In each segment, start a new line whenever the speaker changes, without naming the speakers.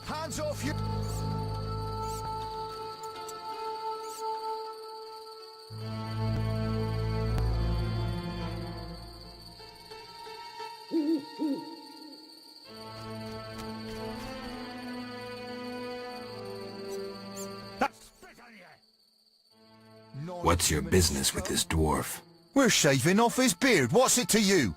Hands off you!
What's your business with this dwarf?
We're shaving off his beard. What's it to you?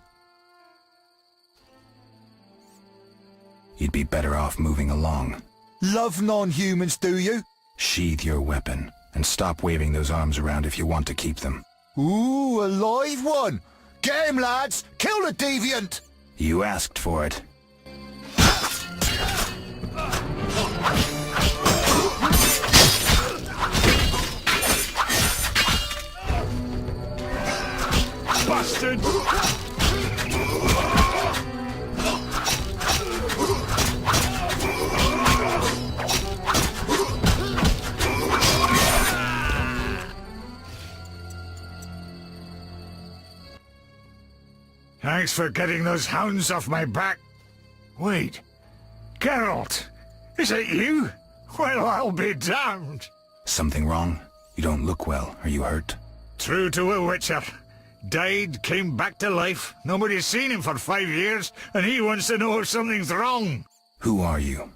You'd be better off moving along.
Love non-humans, do you?
Sheathe your weapon, and stop waving those arms around if you want to keep them.
Ooh, a live one! Get him, lads! Kill the deviant!
You asked for it.
Bastard! Thanks for getting those hounds off my back. Wait, Geralt, is it you? Well, I'll be damned.
Something wrong? You don't look well. Are you hurt?
True to a witcher. Died, came back to life. Nobody's seen him for 5 years, and he wants to know if something's wrong.
Who are you?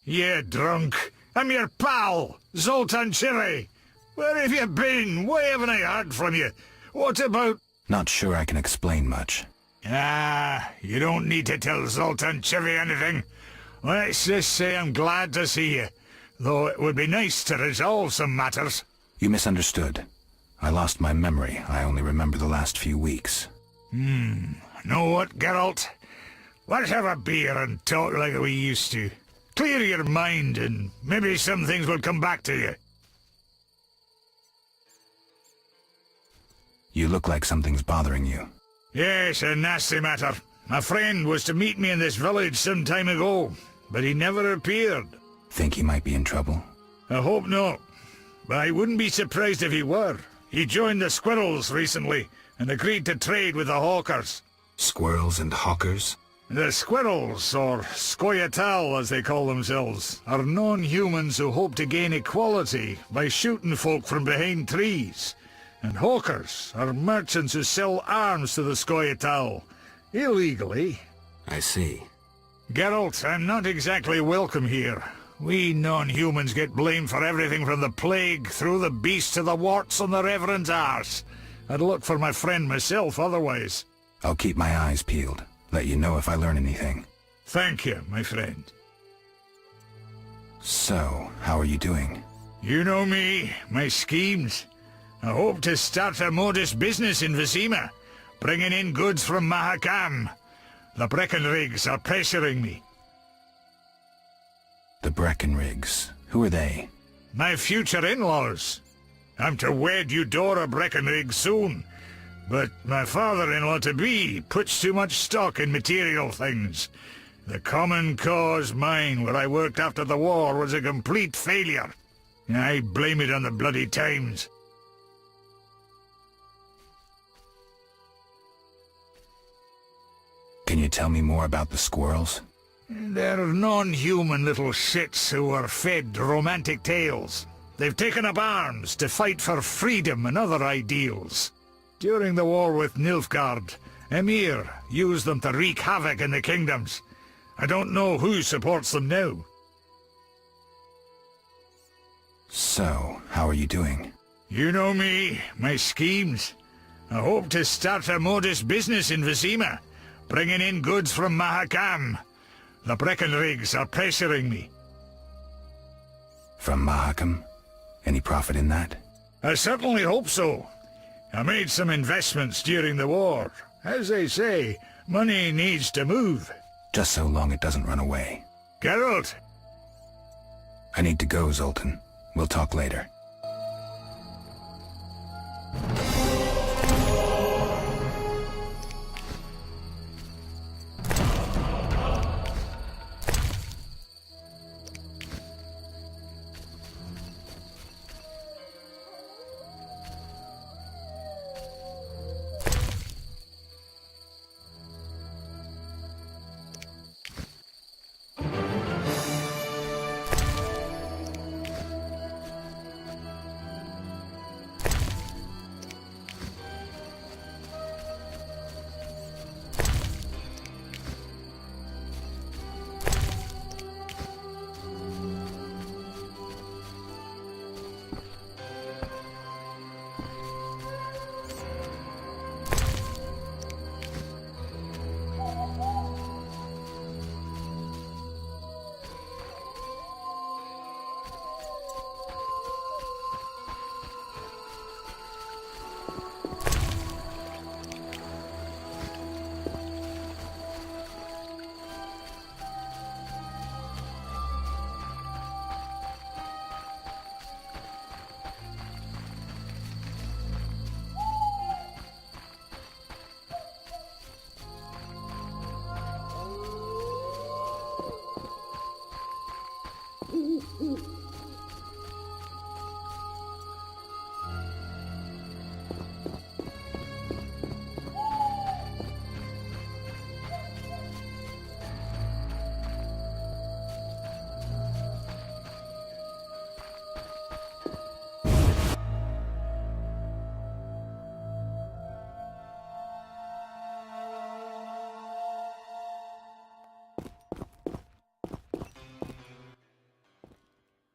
Yeah, drunk. I'm your pal, Zoltan Chile. Where have you been? Why haven't I heard from you? What about...
Not sure I can explain much.
Ah, you don't need to tell Zoltan Chivy anything. Let's just say I'm glad to see you, though it would be nice to resolve some matters.
You misunderstood. I lost my memory. I only remember the last few weeks.
Know what, Geralt? Let's have a beer and talk like we used to. Clear your mind and maybe some things will come back to you.
You look like something's bothering you.
Yes, a nasty matter. A friend was to meet me in this village some time ago, but he never appeared.
Think he might be in trouble?
I hope not, but I wouldn't be surprised if he were. He joined the Squirrels recently and agreed to trade with the Hawkers.
Squirrels and hawkers?
The Squirrels, or Scoia'tael as they call themselves, are non-humans who hope to gain equality by shooting folk from behind trees. And Hawkers are merchants who sell arms to the Scoia'tael, illegally.
I see.
Geralt, I'm not exactly welcome here. We non-humans get blamed for everything from the plague through the beast to the warts on the Reverend's arse. I'd look for my friend myself otherwise.
I'll keep my eyes peeled. Let you know if I learn anything.
Thank you, my friend.
So, how are you doing?
You know me, my schemes. I hope to start a modest business in Vizima, bringing in goods from Mahakam. The Breckenrigs are pressuring me.
The Breckenrigs. Who are they?
My future in-laws. I'm to wed Eudora Breckenrig soon, but my father-in-law-to-be puts too much stock in material things. The Common Cause mine, where I worked after the war, was a complete failure. I blame it on the bloody times.
Can you tell me more about the squirrels?
They're non-human little shits who are fed romantic tales. They've taken up arms to fight for freedom and other ideals. During the war with Nilfgaard, Emir used them to wreak havoc in the kingdoms. I don't know who supports them now.
So, how are you doing?
You know me, my schemes. I hope to start a modest business in Vizima, bringing in goods from Mahakam. The Breckenrigs are pressuring me.
From Mahakam? Any profit in that?
I certainly hope so. I made some investments during the war. As they say, money needs to move.
Just so long it doesn't run away.
Geralt!
I need to go, Zoltan. We'll talk later.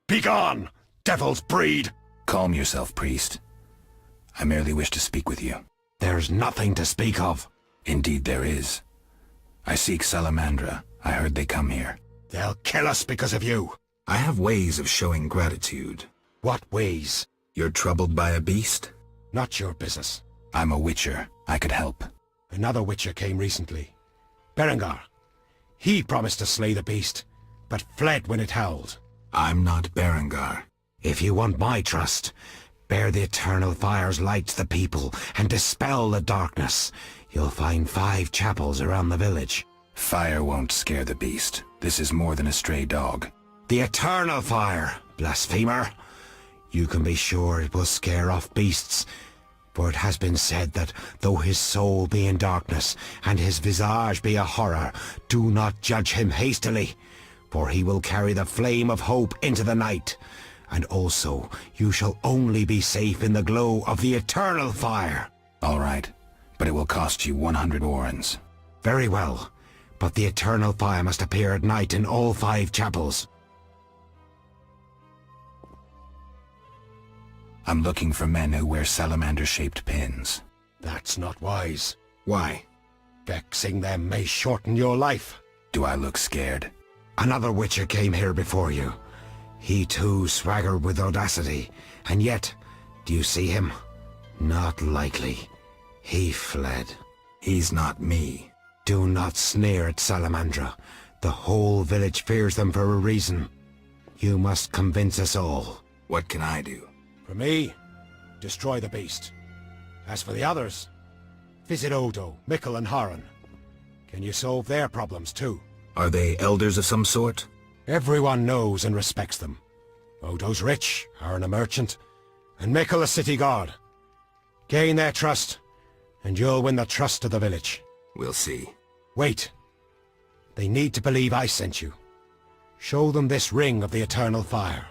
Begone, devil's breed!
Calm yourself, priest. I merely wish to speak with you.
There's nothing to speak of.
Indeed there is. I seek Salamandra. I heard they come here.
They'll kill us because of you.
I have ways of showing gratitude.
What ways?
You're troubled by a beast?
Not your business.
I'm a witcher. I could help.
Another witcher came recently. Berengar. He promised to slay the beast, but fled when it howled.
I'm not Berengar.
If you want my trust, bear the eternal fire's light to the people and dispel the darkness. You'll find 5 chapels around the village.
Fire won't scare the beast. This is more than a stray dog.
The eternal fire, blasphemer. You can be sure it will scare off beasts, for it has been said that though his soul be in darkness and his visage be a horror, do not judge him hastily, for he will carry the flame of hope into the night. And also, you shall only be safe in the glow of the eternal fire.
All right, but it will cost you 100 orens.
Very well, but the eternal fire must appear at night in all 5 chapels.
I'm looking for men who wear salamander-shaped pins.
That's not wise.
Why?
Vexing them may shorten your life.
Do I look scared?
Another witcher came here before you. He too swaggered with audacity, and yet, do you see him? Not likely. He fled.
He's not me.
Do not sneer at Salamandra. The whole village fears them for a reason. You must convince us all.
What can I do?
For me, destroy the beast. As for the others, visit Odo, Mikkel and Haran. Can you solve their problems too?
Are they elders of some sort?
Everyone knows and respects them. Odo's rich, Haran a merchant, and Mikkel a city guard. Gain their trust, and you'll win the trust of the village.
We'll see.
Wait. They need to believe I sent you. Show them this ring of the eternal fire.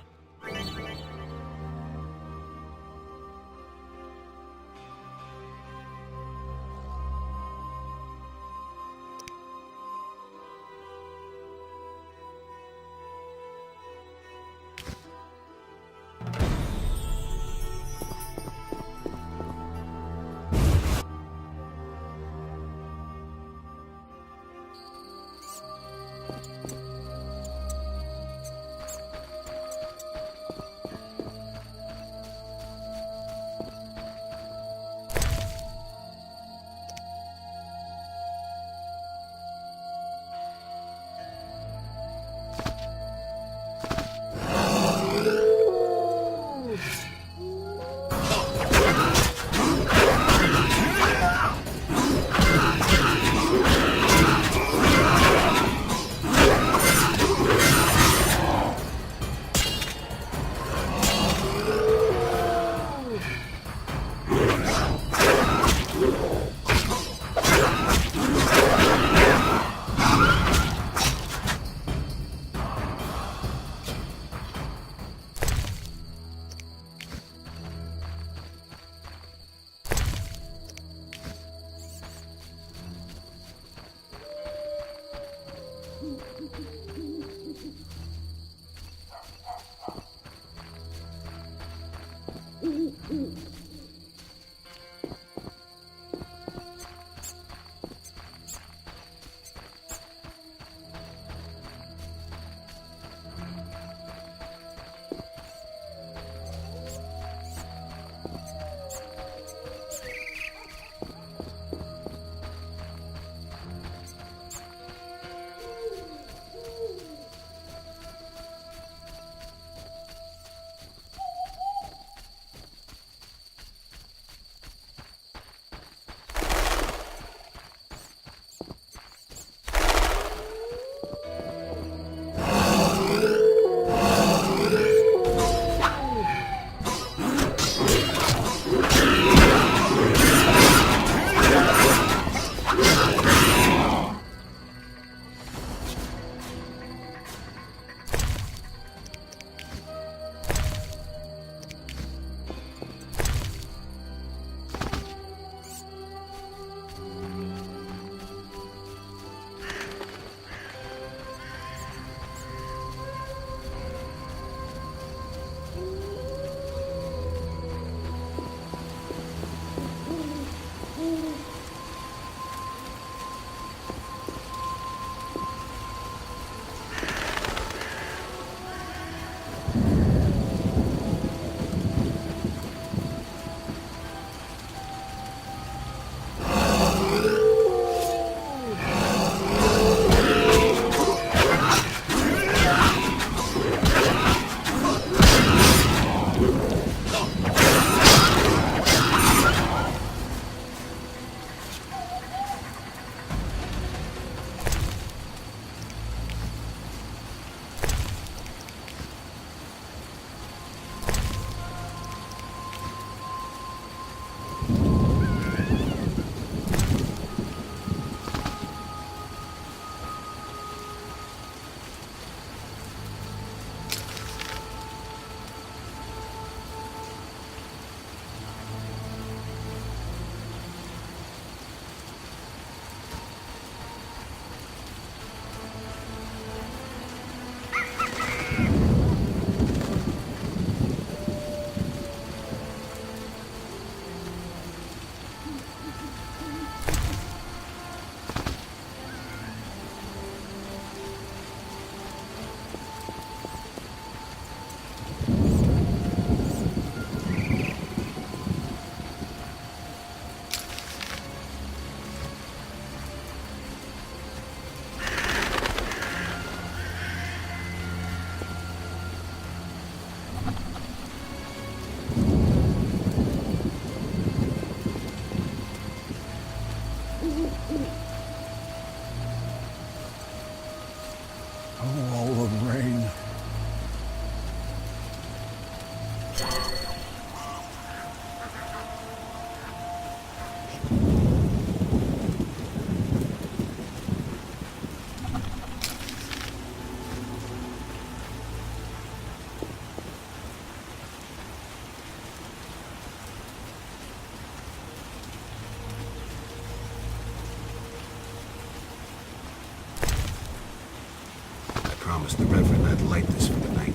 promised the Reverend I'd light this for the night.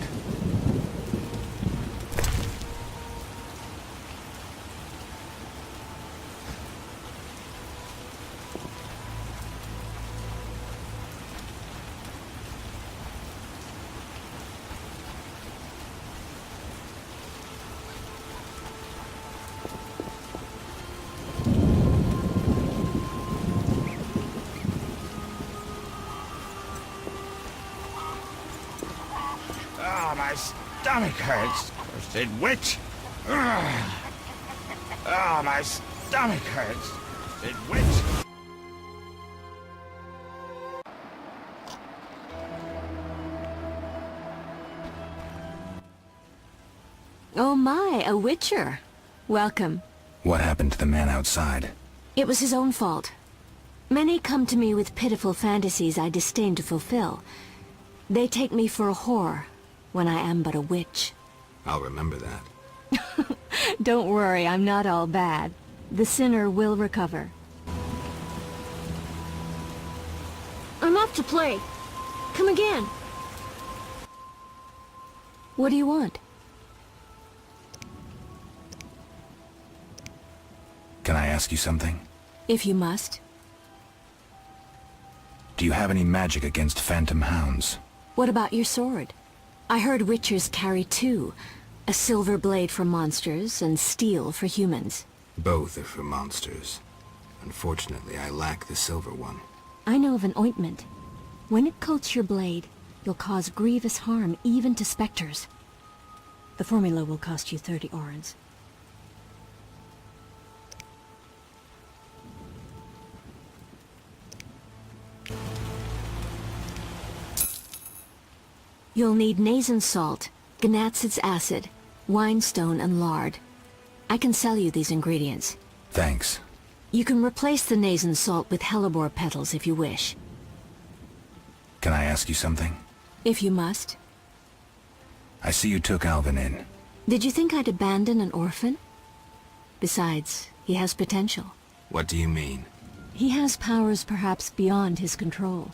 Oh, my stomach hurts. Cursed witch. Ugh. Oh, my stomach hurts. Cursed witch.
Oh my, a witcher. Welcome.
What happened to the man outside?
It was his own fault. Many come to me with pitiful fantasies I disdain to fulfill. They take me for a whore, when I am but a witch.
I'll remember that.
Don't worry, I'm not all bad. The sinner will recover. I'm off to play. Come again. What do you want?
Can I ask you something?
If you must.
Do you have any magic against phantom hounds?
What about your sword? I heard witchers carry two. A silver blade for monsters and steel for humans.
Both are for monsters. Unfortunately, I lack the silver one.
I know of an ointment. When it coats your blade, you'll cause grievous harm even to specters. The formula will cost you 30 orens. You'll need Nazen salt, Gnatsid's acid, winestone, and lard. I can sell you these ingredients.
Thanks.
You can replace the Nazen salt with hellebore petals if you wish.
Can I ask you something?
If you must.
I see you took Alvin in.
Did you think I'd abandon an orphan? Besides, he has potential.
What do you mean?
He has powers perhaps beyond his control.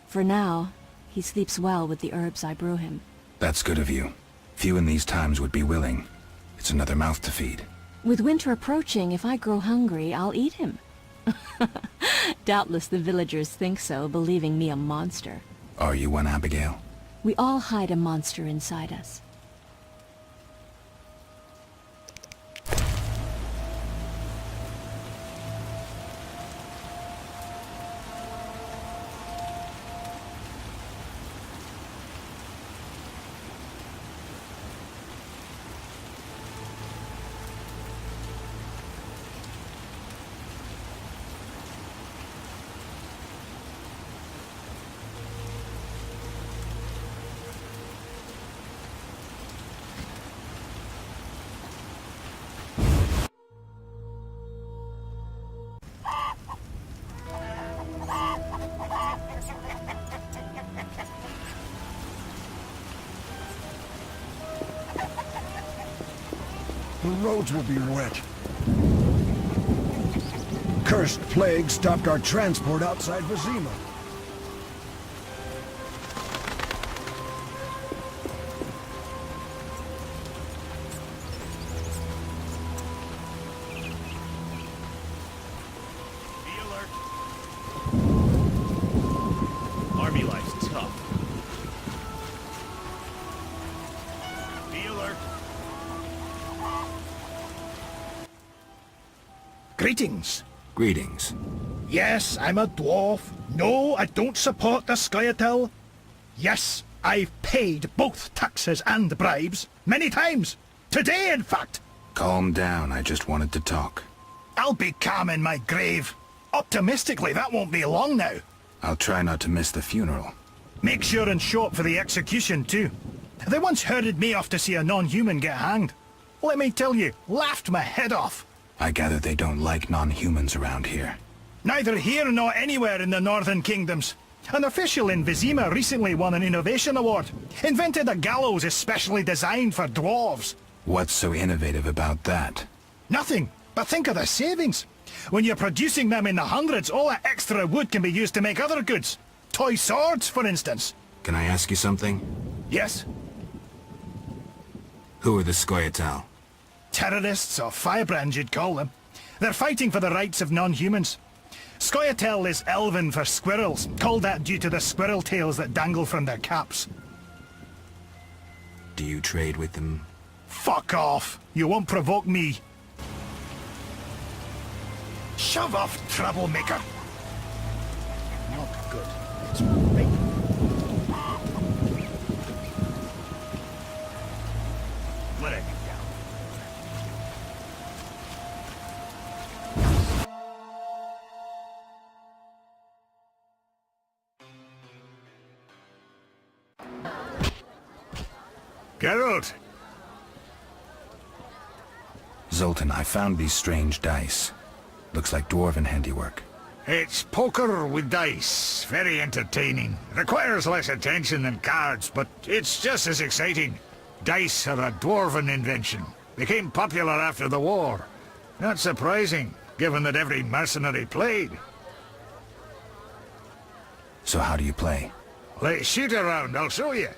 For now, he sleeps well with the herbs I brew him.
That's good of you. Few in these times would be willing. It's another mouth to feed.
With winter approaching, if I grow hungry, I'll eat him. Doubtless the villagers think so, believing me a monster.
Are you one, Abigail?
We all hide a monster inside us.
The roads will be wet. Cursed plague stopped our transport outside Vizima.
Be alert. Army life's tough. Be alert.
Greetings.
Greetings.
Yes, I'm a dwarf. No, I don't support the Scoia'tael. Yes, I've paid both taxes and bribes. Many times. Today, in fact.
Calm down, I just wanted to talk.
I'll be calm in my grave. Optimistically, that won't be long now.
I'll try not to miss the funeral.
Make sure and show up for the execution, too. They once herded me off to see a non-human get hanged. Let me tell you, laughed my head off.
I gather they don't like non-humans around here.
Neither here nor anywhere in the Northern Kingdoms. An official in Vizima recently won an innovation award. Invented a gallows especially designed for dwarves.
What's so innovative about that?
Nothing, but think of the savings. When you're producing them in the hundreds, all that extra wood can be used to make other goods. Toy swords, for instance.
Can I ask you something?
Yes?
Who are the Scoia'tael?
Terrorists, or firebrands you'd call them. They're fighting for the rights of non-humans. Scoia'tael is Elven for squirrels, called that due to the squirrel tails that dangle from their caps.
Do you trade with them?
Fuck off! You won't provoke me! Shove off, troublemaker! Not good. It's right. Let it down.
Geralt!
Zoltan, I found these strange dice. Looks like dwarven handiwork.
It's poker with dice. Very entertaining. Requires less attention than cards, but it's just as exciting. Dice are a dwarven invention. Became popular after the war. Not surprising, given that every mercenary played.
So how do you play?
Let's shoot around, I'll show you.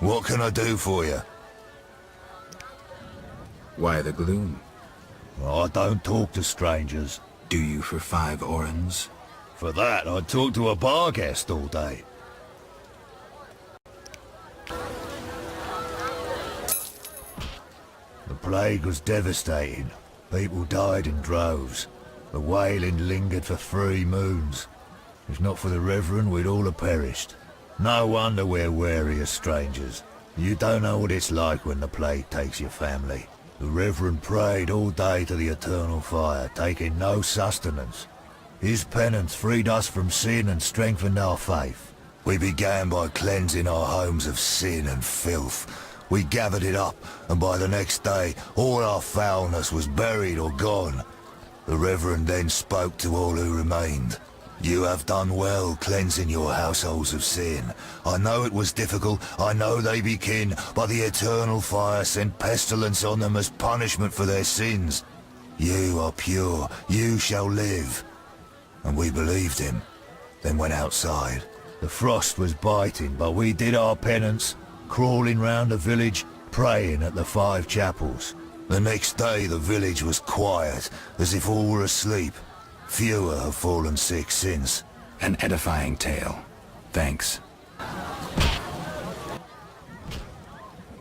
What can I do for you?
Why the gloom?
I don't talk to strangers.
Do you for 5 orens?
For that, I'd talk to a bar guest all day. The plague was devastating. People died in droves. The wailing lingered for 3 moons. If not for the Reverend, we'd all have perished. No wonder we're wary of strangers. You don't know what it's like when the plague takes your family. The Reverend prayed all day to the eternal fire, taking no sustenance. His penance freed us from sin and strengthened our faith. We began by cleansing our homes of sin and filth. We gathered it up, and by the next day, all our foulness was buried or gone. The Reverend then spoke to all who remained. You have done well cleansing your households of sin. I know it was difficult, I know they be kin, but the eternal fire sent pestilence on them as punishment for their sins. You are pure, you shall live. And we believed him, then went outside. The frost was biting, but we did our penance, crawling round the village, praying at the 5 chapels. The next day the village was quiet, as if all were asleep. Fewer have fallen sick since.
An edifying tale. Thanks.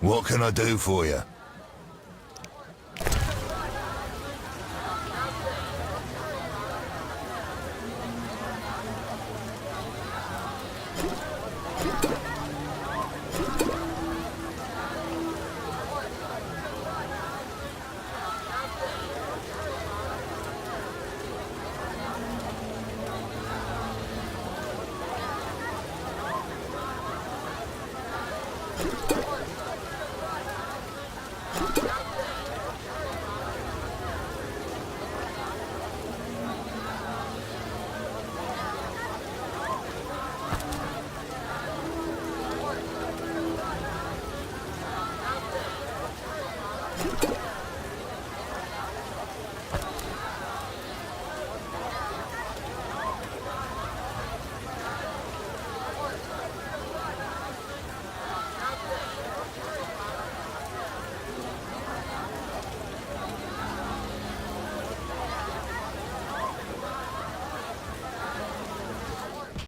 What can I do for you?